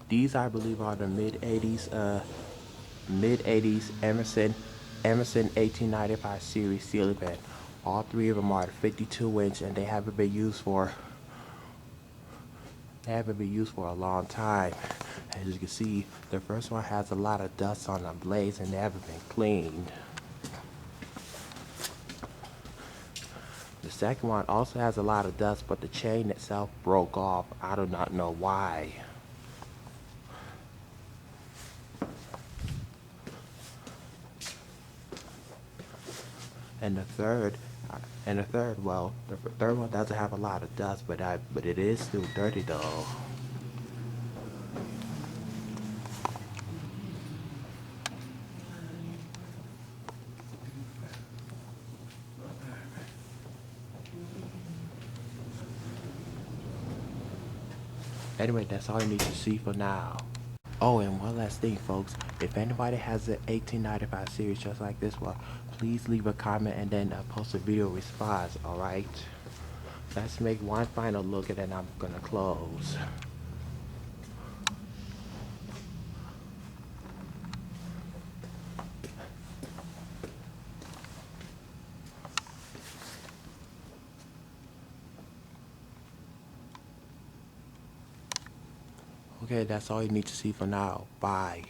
These I believe are the mid-80s Emerson 1895 series ceiling fan. All three of them are 52 inch and they haven't been used for a long time. As you can see, the first one has a lot of dust on the blades and they haven't been cleaned. The second one also has a lot of dust, but the chain itself broke off. I do not know why. And the third, well, the third one doesn't have a lot of dust, but it is still dirty though. Anyway, that's all you need to see for now. Oh, and one last thing, folks. If anybody has an 1895 series just like this one, please leave a comment and then post a video response, alright? Let's make one final look and then I'm gonna close. Okay, that's all you need to see for now. Bye.